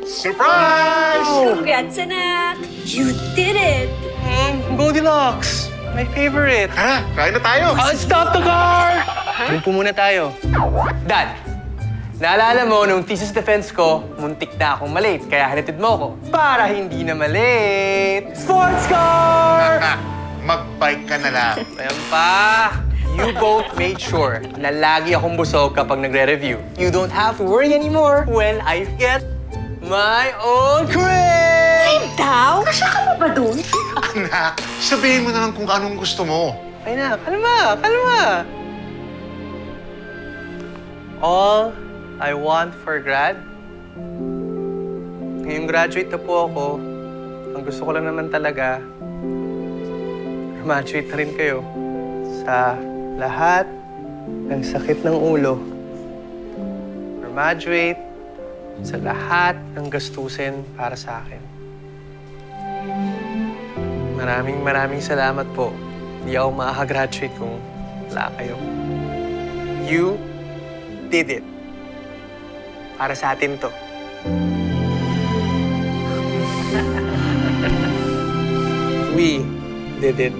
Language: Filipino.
Surprise! Congrats, anak! You did it! Goldilocks! My favorite. Tara, kain na tayo. Stop the car! Doon po muna tayo. Dad, naalala mo, nung thesis defense ko, muntik na akong malate, kaya hinatid mo ako. Para hindi na malate. Sports car! Mag-bike ka na lang. Ayan pa. You both made sure na lagi akong busog kapag nagre-review. You don't have to worry anymore when I get my own crib! Daw? Kasya ka pa ba dun? Anak, sabihin mo na lang kung anong gusto mo. Ay na, kalma, kalma. All I want for grad? Ngayong graduate na po ako, ang gusto ko lang naman talaga, graduate na rin kayo sa lahat ng sakit ng ulo. Graduate sa lahat ng gastusin para sa akin. Maraming salamat po. Hindi ako makakagraduate kung wala kayo. You did it. Para sa atin to. We did it.